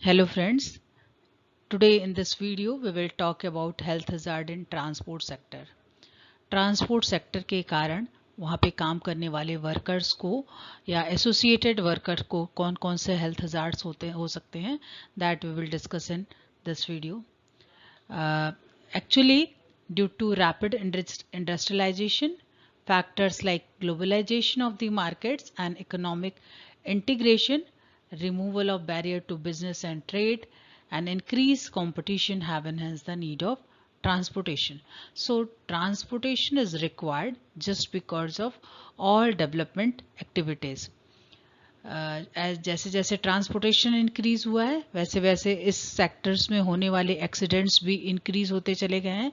Hello friends, today in this video we will talk about health hazard in transport sector. Transport sector के कारण वहाँ पे काम करने वाले वर्कर्स को या एसोसिएटेड वर्कर को कौन कौन से हेल्थ हजार्ड्स हो सकते हैं, that we will discuss in this video. Actually, due to rapid industrialization, factors like globalization of the markets and economic integration, removal of barrier to business and trade, and increased competition have enhanced the need of transportation. So transportation is required just because of all development activities. जैसे जैसे transportation increase हुआ है वैसे वैसे इस sectors में होने वाले एक्सीडेंट्स भी इंक्रीज होते चले गए हैं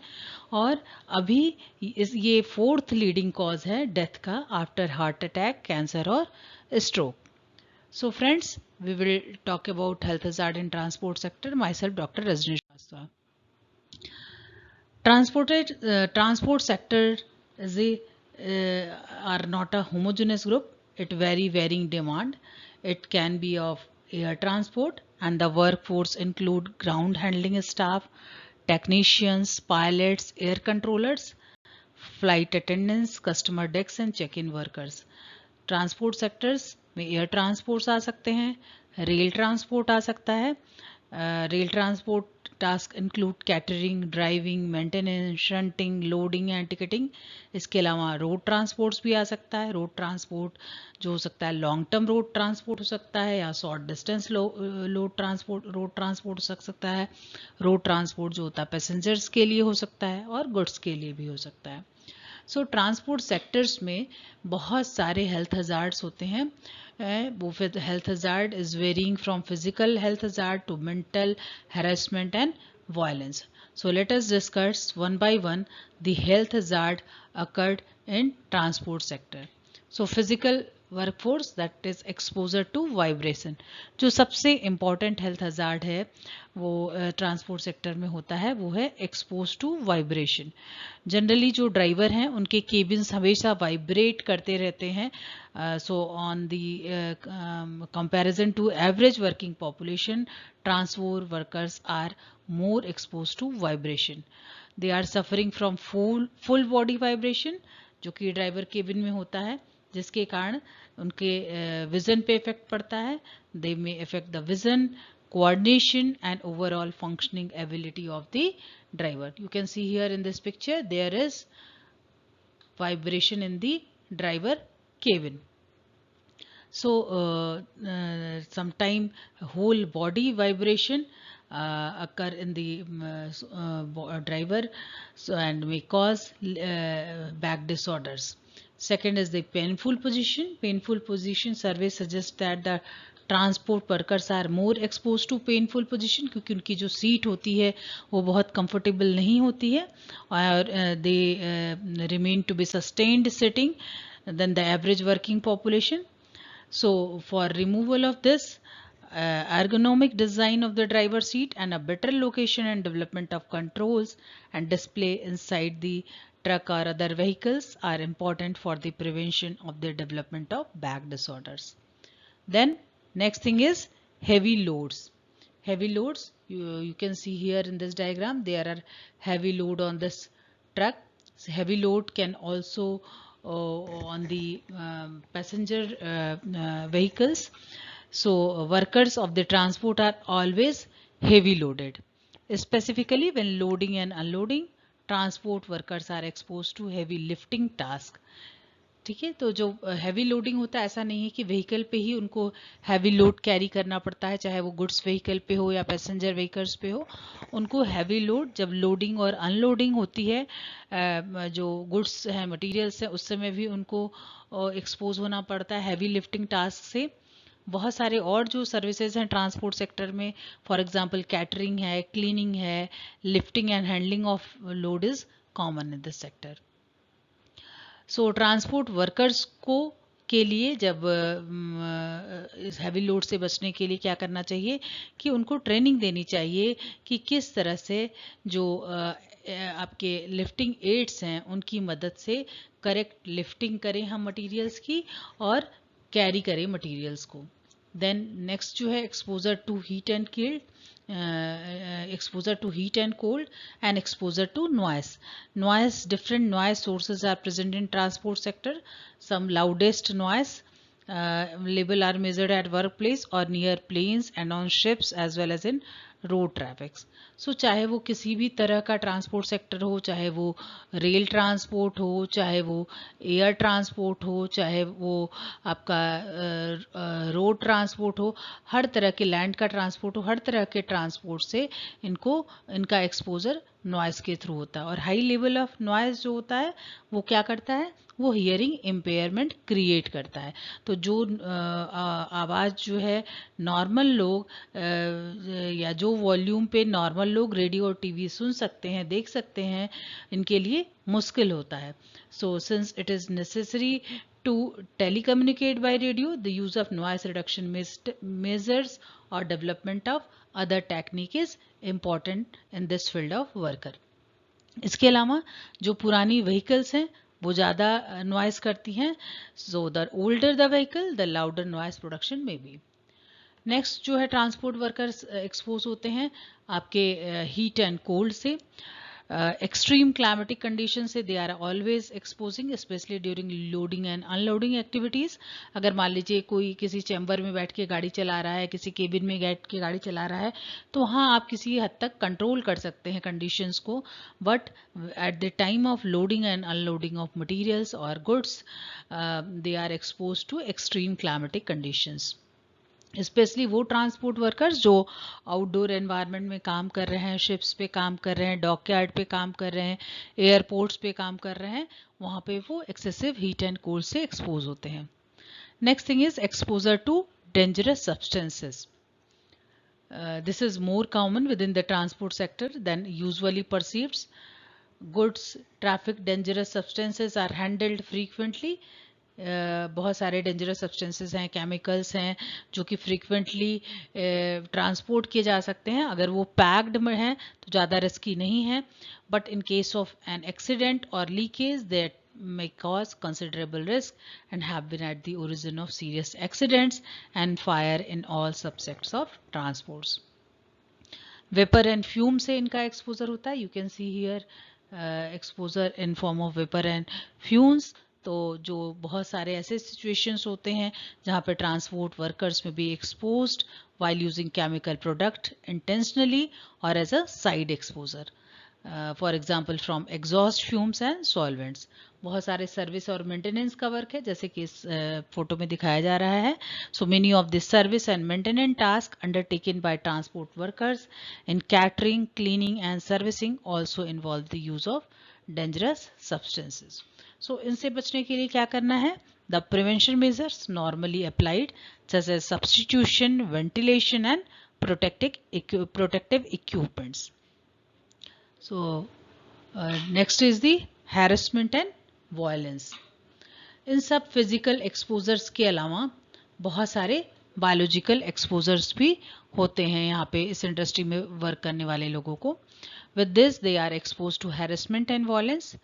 और अभी ये फोर्थ लीडिंग कॉज है डेथ का आफ्टर हार्ट अटैक, कैंसर और stroke. So friends, we will talk about health hazard in transport sector. Myself, Dr. Rajnish Shrivastava. Transport sector is are not a homogeneous group. It varying demand. It can be of air transport, and the workforce include ground handling staff, technicians, pilots, air controllers, flight attendants, customer decks and check-in workers. Transport sectors में air transports आ सकते हैं, rail transport आ सकता है. Rail transport task include catering, driving, maintenance, shunting, loading and ticketing. इसके अलावा road transports भी आ सकता है. रोड ट्रांसपोर्ट जो हो सकता है लॉन्ग टर्म रोड ट्रांसपोर्ट हो सकता है या शॉर्ट डिस्टेंस रोड ट्रांसपोर्ट हो सकता है. रोड ट्रांसपोर्ट जो होता है पैसेंजर्स के लिए हो सकता है और गुड्स के लिए भी हो सकता है. सो ट्रांसपोर्ट सेक्टर्स में बहुत सारे हेल्थ हजार्ड्स होते हैं. वो health hazard is varying from physical health hazard to mental harassment and violence. So let us discuss one by one the health hazard occurred in transport sector. So physical workforce that is exposure to vibration. जो सबसे important health hazard है वो transport sector में होता है वो है expose to vibration. Generally जो ड्राइवर हैं उनके केबिन्स हमेशा वाइब्रेट करते रहते हैं. So on the comparison to average working population, transport workers are more exposed to vibration. They are suffering from full body vibration जो कि ड्राइवर केबिन में होता है जिसके कारण उनके विजन पे इफेक्ट पड़ता है. They may affect the vision, coordination and overall functioning ability of the driver. You can see here in this picture there is vibration in the driver cabin. So sometime whole body vibration occur in the driver and may cause back disorders. Second is the painful position. Painful position survey suggests that the transport workers are more expose to painful position क्योंकि उनकी जो seat होती है वो बहुत comfortable नहीं होती है और they remain to be sustained sitting than the average working population. So for removal of this, ergonomic design of the driver seat and a better location and development of controls and display inside the truck or other vehicles are important for the prevention of the development of back disorders. Then next thing is heavy loads. Heavy loads, you can see here in this diagram there are heavy load on this truck. So heavy load can also on the passenger vehicles. So workers of the transport are always heavy loaded. Specifically when loading and unloading, transport workers are exposed to heavy lifting task. ठीक है, तो जो heavy loading होता है ऐसा नहीं है कि व्हीकल पे ही उनको हैवी लोड कैरी करना पड़ता है, चाहे वो गुड्स व्हीकल पे हो या पैसेंजर व्हीकल्स पे हो. उनको हैवी लोड जब लोडिंग और अनलोडिंग होती है जो गुड्स है मटेरियल्स है उस समय भी उनको एक्सपोज होना पड़ता है हैवी लिफ्टिंग टास्क से. बहुत सारे और जो सर्विसेज हैं ट्रांसपोर्ट सेक्टर में, फॉर एग्जांपल कैटरिंग है, क्लीनिंग है, lifting and handling of load is common in this sector. So transport workers को के लिए जब इस हैवी लोड से बचने के लिए क्या करना चाहिए कि उनको ट्रेनिंग देनी चाहिए कि किस तरह से जो आपके लिफ्टिंग एड्स हैं उनकी मदद से करेक्ट लिफ्टिंग करें हम मटेरियल्स की और कैरी करें मटेरियल्स को. देन नेक्स्ट जो है exposure to heat and cold, exposure to heat and cold, and exposure to noise. Different noise sources are present in transport sector. Some loudest noise level are measured at workplace or near planes and on ships as well as in road traffics. So चाहे वो किसी भी तरह का transport sector हो, चाहे वो rail transport हो, चाहे वो एयर ट्रांसपोर्ट हो, चाहे वो आपका रोड ट्रांसपोर्ट हो, हर तरह के लैंड का ट्रांसपोर्ट हो, हर तरह के ट्रांसपोर्ट से इनका एक्सपोजर नॉइस के थ्रू होता है. और हाई लेवल ऑफ नॉइस जो होता है वो क्या करता है, वो हियरिंग इम्पेयरमेंट क्रिएट करता है. तो जो आवाज़ जो है नॉर्मल लोग या जो वॉल्यूम पे नॉर्मल लोग रेडियो और टीवी सुन सकते हैं, देख सकते हैं, इनके लिए मुश्किल होता है. So since it is necessary to telecommunicate by radio, the use of noise reduction measures or development of other technique is important in this field of worker. इसके अलावा जो पुरानी व्हीकल्स हैं वो ज़्यादा नॉइस करती हैं. So the older the vehicle the louder noise production में बी. नेक्स्ट जो है ट्रांसपोर्ट वर्कर्स एक्सपोज होते हैं आपके हीट एंड कोल्ड से. एक्सट्रीम क्लाइमेटिक कंडीशन से they are always exposing, specially during loading and unloading activities. अगर मान लीजिए कोई किसी चैम्बर में बैठ के गाड़ी चला रहा है, किसी केबिन में बैठ के गाड़ी चला रहा है, तो वहाँ आप किसी हद तक कंट्रोल कर सकते हैं कंडीशंस को. But at the time of loading and unloading of materials और goods they are expose to extreme climatic conditions. Specially वो ट्रांसपोर्ट वर्कर्स जो आउटडोर एनवायरनमेंट में काम कर रहे हैं, शिप्स पे काम कर रहे हैं, डॉकयार्ड पे काम कर रहे हैं, एयरपोर्ट्स पे काम कर रहे हैं, वहाँ पे वो एक्सेसिव हीट एंड कोल्ड से एक्सपोज होते हैं. Next thing is exposure to dangerous substances. This is more common within the transport sector than usually perceived. Goods traffic dangerous substances are handled frequently. बहुत सारे dangerous substances हैं, chemicals हैं जो कि frequently transport किए जा सकते हैं. अगर वो पैक्ड में हैं तो ज़्यादा रिस्की नहीं है, but in case of an accident और leakage that may cause considerable risk and have been at the origin of serious accidents and fire in all subsects of transports. Vapour and fume से इनका exposure होता है. You can see here exposure in form of vapour and fumes. तो जो बहुत सारे ऐसे situations होते हैं जहाँ पे ट्रांसपोर्ट वर्कर्स में भी exposed while using chemical product intentionally or as a side exposure. For example from exhaust fumes and solvents. बहुत सारे सर्विस और मेंटेनेंस का वर्क है जैसे कि इस फोटो में दिखाया जा रहा है. So many of this service and maintenance task undertaken by transport workers in catering, cleaning and servicing also involve the use of dangerous substances. So इनसे बचने के लिए क्या करना है? The prevention measures normally applied such as substitution, ventilation and protective equipments. So next is the harassment and violence. इन सब physical exposures के अलावा बहुत सारे बायोलॉजिकल एक्सपोजर्स भी होते हैं यहाँ पे इस इंडस्ट्री में वर्क करने वाले लोगों को. With this they are exposed to harassment and violence.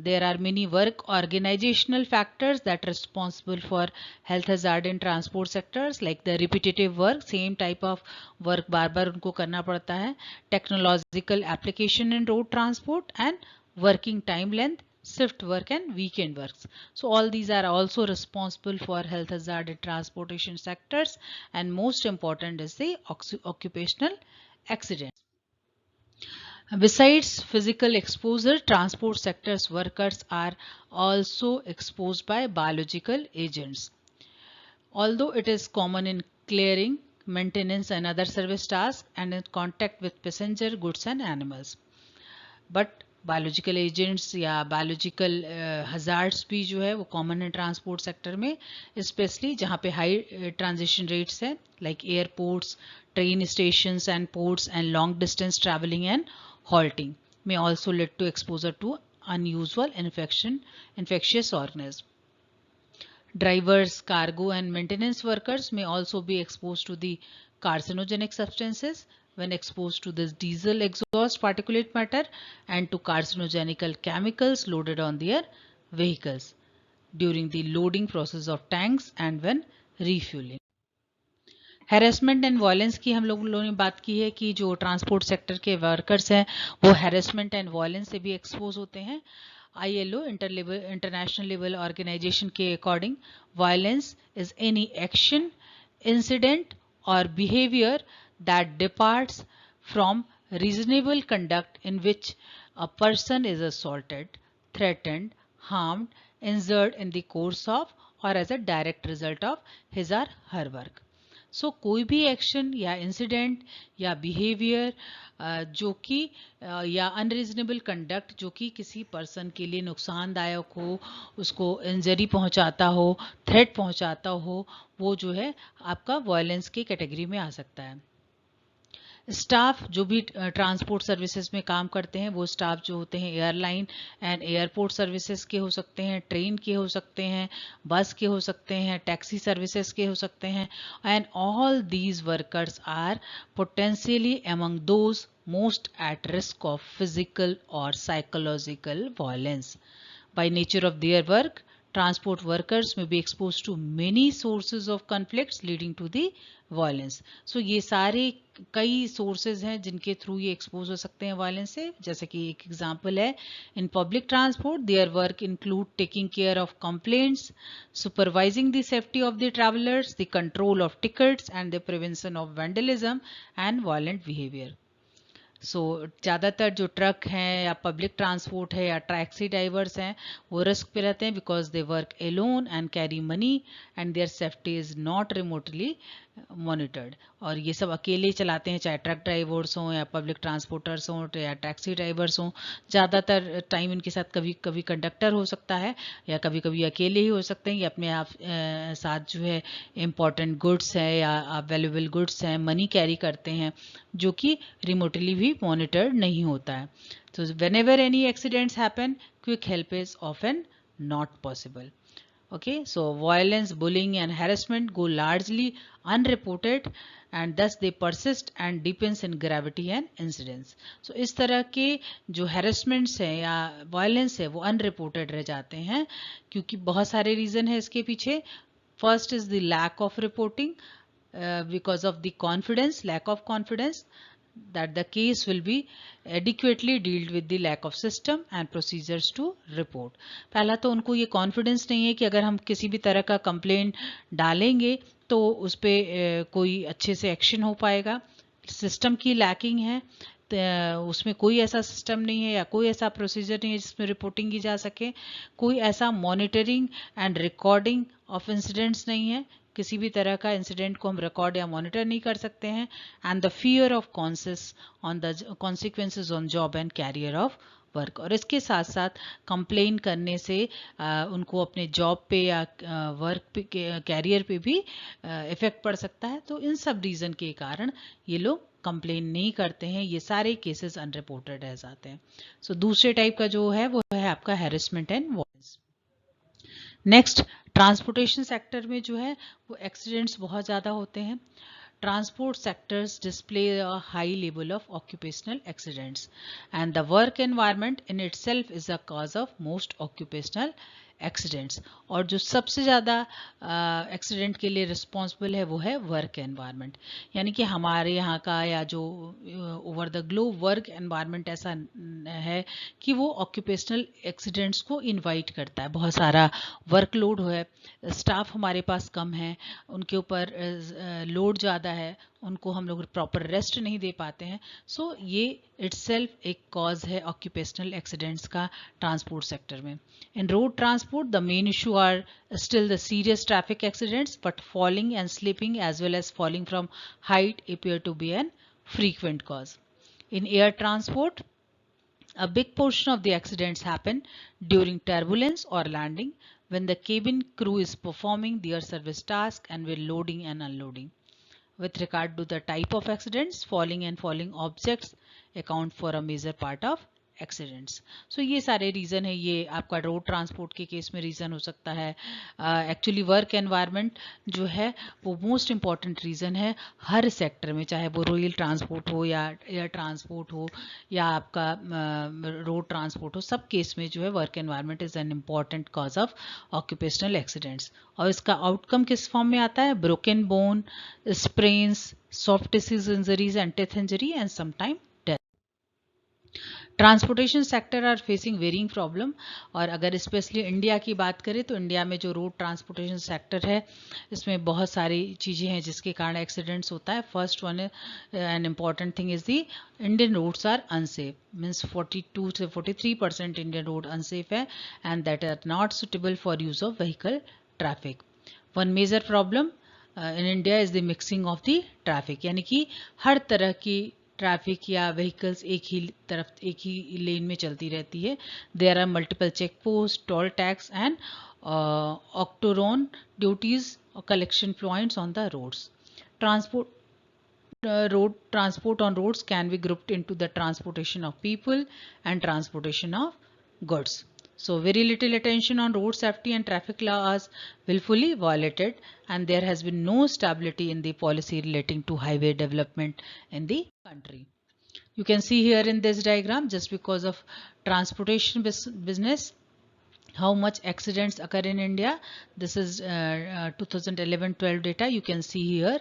There are many work organizational factors that are responsible for health hazard in transport sectors like the repetitive work, same type of work बार बार उनको करना पड़ता है, technological application in road transport and working time length, shift work and weekend works. So all these are also responsible for health hazard in transportation sectors, and most important is the occupational accident. Besides physical exposure, transport sector's workers are also exposed by biological agents. Although it is common in clearing, maintenance and other service tasks and in contact with passenger, goods and animals. But biological agents या biological hazards भी जो है वो common है transport sector में, specially जहाँ पे high transition rates हैं like airports, train stations and ports and long distance travelling and halting may also lead to exposure to unusual infectious organisms. Drivers, cargo and maintenance workers may also be exposed to the carcinogenic substances when exposed to this diesel exhaust particulate matter and to carcinogenical chemicals loaded on their vehicles during the loading process of tanks and when refueling. Harassment and violence की हम लोगों ने बात की है कि जो transport sector के वर्कर्स हैं वो हैरेसमेंट एंड वायलेंस से भी एक्सपोज होते हैं। ILO इंटरनेशनल लेवल ऑर्गेनाइजेशन के according violence is any action, incident और behaviour that departs from reasonable conduct in which a person is assaulted, threatened, harmed, injured in the course of or as a direct result of his or her work. सो कोई भी action या incident या behaviour जो कि या unreasonable conduct जो कि किसी पर्सन के लिए नुकसानदायक हो, उसको इंजरी पहुंचाता हो, थ्रेट पहुंचाता हो, वो जो है आपका वायलेंस की कैटेगरी में आ सकता है। स्टाफ जो भी ट्रांसपोर्ट सर्विसेज में काम करते हैं वो स्टाफ जो होते हैं एयरलाइन एंड एयरपोर्ट सर्विसेज के हो सकते हैं, ट्रेन के हो सकते हैं, बस के हो सकते हैं, टैक्सी सर्विसेज के हो सकते हैं, and all these workers are potentially among those most at risk of physical or psychological violence. By nature of their work, transport workers may be exposed to many sources of conflicts leading to the violence. So ये सारे कई sources हैं जिनके through ये expose हो सकते हैं violence से। जैसे कि एक example है, in public transport their work include taking care of complaints, supervising the safety of the travelers, the control of tickets and the prevention of vandalism and violent behavior. सो ज़्यादातर जो ट्रक हैं या public transport है या taxi drivers हैं वो risk पे रहते हैं because they work alone and carry money and their safety is not remotely monitored. और ये सब अकेले चलाते हैं, चाहे ट्रक ड्राइवर्स हों या पब्लिक ट्रांसपोर्टर्स हों या टैक्सी ड्राइवर्स हों। ज़्यादातर टाइम इनके साथ कभी कभी कंडक्टर हो सकता है या कभी कभी अकेले ही हो सकते हैं। ये अपने आप साथ जो है इम्पॉर्टेंट गुड्स है या अवेलेबल गुड्स हैं, मनी कैरी करते हैं जो कि रिमोटली भी मॉनिटर्ड नहीं होता है। तो whenever any accidents happen, quick help is often not possible. Okay, so violence, bullying and harassment go largely unreported and thus they persist and deepens in gravity and incidence. So इस तरह के जो harassments हैं या violence है वो unreported रह जाते हैं क्योंकि बहुत सारे reason है इसके पीछे। First is the lack of reporting because of the lack of confidence that the case will be adequately dealt with the lack of system and procedures to report. पहला तो उनको ये कॉन्फिडेंस नहीं है कि अगर हम किसी भी तरह का कंप्लेंट डालेंगे तो उस पर कोई अच्छे से एक्शन हो पाएगा। सिस्टम की लैकिंग है, उसमें कोई ऐसा सिस्टम नहीं है या कोई ऐसा प्रोसीजर नहीं है जिसमें रिपोर्टिंग की जा सके, कोई ऐसा monitoring and recording of incidents नहीं है, किसी भी तरह का इंसिडेंट को हम रिकॉर्ड या मॉनिटर नहीं कर सकते हैं, and the fear of consequences on job and carrier of work. और इसके साथ साथ कंप्लेन करने से उनको अपने जॉब पे या वर्क पे कैरियर पे भी इफेक्ट पड़ सकता है। तो इन सब रीज़न के कारण ये लोग कंप्लेन नहीं करते हैं, ये सारे केसेस अनरिपोर्टेड रह जाते हैं। सो दूसरे टाइप का जो है वो है आपका harassment and violence. Next, transportation sector में जो है वो एक्सीडेंट्स बहुत ज़्यादा होते हैं। Transport sectors display a high level of occupational accidents and the work environment in itself is a cause of most occupational accidents. और जो सबसे ज़्यादा एक्सीडेंट के लिए रिस्पॉन्सिबल है वो है वर्क एनवायरनमेंट। यानी कि हमारे यहाँ का या जो over the globe work environment ऐसा है कि वो ऑक्यूपेशनल एक्सीडेंट्स को इनवाइट करता है। बहुत सारा वर्कलोड है, स्टाफ हमारे पास कम है, उनके ऊपर लोड ज़्यादा है, उनको हम लोग प्रॉपर रेस्ट नहीं दे पाते हैं। सो ये इटसेल्फ एक कॉज है ऑक्यूपेशनल एक्सीडेंट्स का ट्रांसपोर्ट सेक्टर में। In road transport the main issue are still the serious traffic accidents, but falling and slipping as well as falling from height appear to be an frequent cause. In air transport, a big portion of the accidents happen during turbulence or landing when the cabin crew is performing their service task and when loading and unloading. With regard to the type of accidents, falling and falling objects account for a major part of accidents. So ये सारे reason है, ये आपका road transport के case में reason हो सकता है। एक्चुअली वर्क एनवायरनमेंट जो है वो मोस्ट इम्पॉर्टेंट रीज़न है हर सेक्टर में, चाहे वो रेल ट्रांसपोर्ट हो या एयर ट्रांसपोर्ट हो या आपका रोड ट्रांसपोर्ट हो, सब केस में जो है work environment is an important cause of occupational accidents. और इसका आउटकम किस फॉर्म में आता है? Broken bone, sprains, soft tissues injuries and death injury and sometime death. Transportation sector are facing varying problem. और अगर स्पेशली इंडिया की बात करें तो इंडिया में जो रोड ट्रांसपोर्टेशन सेक्टर है इसमें बहुत सारी चीज़ें हैं जिसके कारण एक्सीडेंट्स होता है। First one an important thing is the Indian roads are unsafe, means 42 से 43% इंडियन रोड अनसेफ है and that are not suitable for use of vehicle traffic. One major problem in India is the mixing of the traffic, यानी कि हर तरह की traffic या vehicles एक ही तरफ, एक ही लेन में चलती रहती है। There are multiple check post, toll tax and octroi duties और collection points on the roads. Transport on roads can be grouped into the transportation of people and transportation of goods. So very little attention on road safety and traffic laws willfully violated, and there has been no stability in the policy relating to highway development in the country. You can see here in this diagram, just because of transportation business, how much accidents occur in India. This is 2011-12 data. You can see here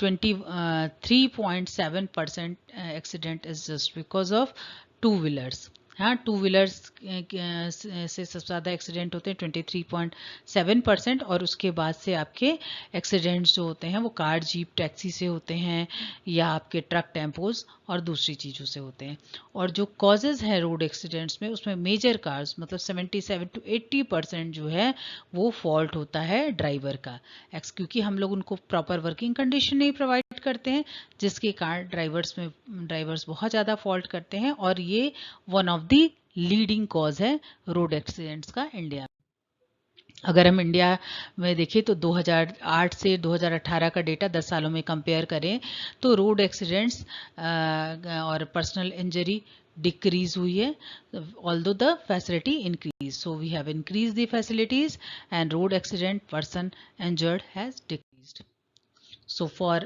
23.7% accident is just because of two-wheelers. हाँ, two wheelers से सबसे ज़्यादा accident होते हैं 23.7%, और उसके बाद से आपके एक्सीडेंट्स जो होते हैं वो कार, जीप, टैक्सी से होते हैं या आपके ट्रक, टेम्पोज और दूसरी चीज़ों से होते हैं। और जो कॉजेज़ हैं रोड एक्सीडेंट्स में, उसमें मेजर कार्स मतलब 77 to 80% जो है वो फॉल्ट होता है ड्राइवर का, क्योंकि हम लोग उनको प्रॉपर वर्किंग कंडीशन नहीं प्रोवाइड करते हैं, जिसके कारण ड्राइवर्स बहुत ज़्यादा फॉल्ट करते हैं, और ये one of the leading cause है रोड एक्सीडेंट्स का इंडिया में। अगर हम इंडिया में देखें तो 2008 से 2018 का डेटा 10 सालों में कंपेयर करें तो रोड एक्सीडेंट्स और पर्सनल इंजरी डिक्रीज हुई है, although the facility increase. So we have increase the facilities and road accident person injured has decreased. So for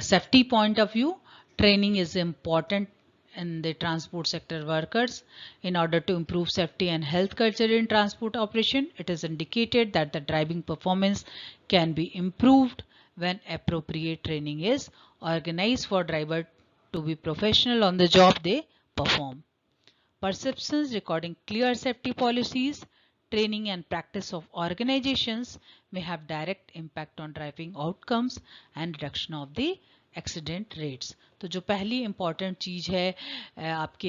safety point of view, training is important in the transport sector workers. In order to improve safety and health culture in transport operation, it is indicated that the driving performance can be improved when appropriate training is organized for driver to be professional on the job they perform. Perceptions regarding clear safety policies, training and practice of organizations may have direct impact on driving outcomes and reduction of the accident rates. तो जो पहली important चीज़ है आपके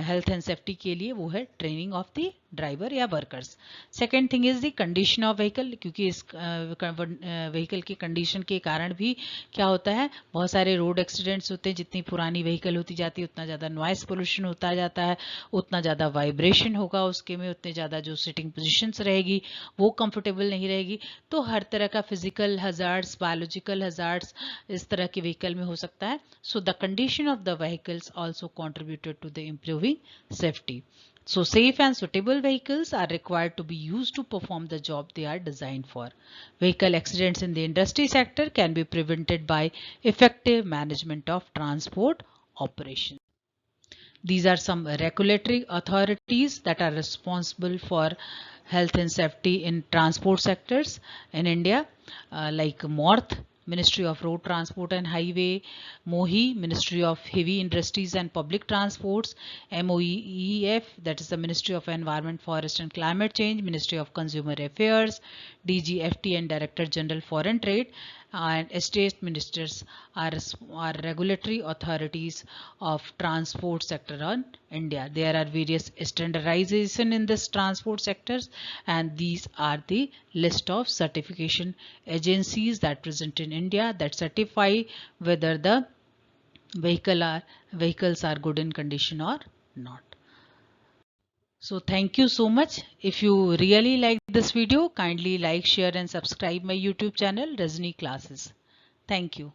health and safety के लिए वो है training of the driver या workers. Second thing is the condition of vehicle, क्योंकि इस व्हीकल की कंडीशन के कारण भी क्या होता है, बहुत सारे रोड एक्सीडेंट्स होते हैं। जितनी पुरानी व्हीकल होती जाती है उतना ज़्यादा नॉइस पोल्यूशन होता जाता है, उतना ज़्यादा वाइब्रेशन होगा उसके में, उतने ज़्यादा जो सिटिंग पोजिशंस रहेगी वो कंफर्टेबल नहीं रहेगी। तो हर तरह का फिजिकल हजार्ड्स, बायोलॉजिकल हजार्ड्स इस तरह के व्हीकल में हो सकता है। So the condition of the vehicles also contributed to the improving safety. So safe and suitable vehicles are required to be used to perform the job they are designed for. Vehicle accidents in the industry sector can be prevented by effective management of transport operations. These are some regulatory authorities that are responsible for health and safety in transport sectors in India, like MORTH, Ministry of Road Transport and Highway; MOHI, Ministry of Heavy Industries and Public Transports; MOEF, that is the Ministry of Environment, Forest and Climate Change; Ministry of Consumer Affairs; DGFT and Director General Foreign Trade; and state ministers are regulatory authorities of transport sector on India. There are various standardization in this transport sectors, and these are the list of certification agencies that present in India that certify whether the vehicles are good in condition or not. So thank you so much. If you really like this video, kindly like, share and subscribe my YouTube channel Rajni Classes. Thank you.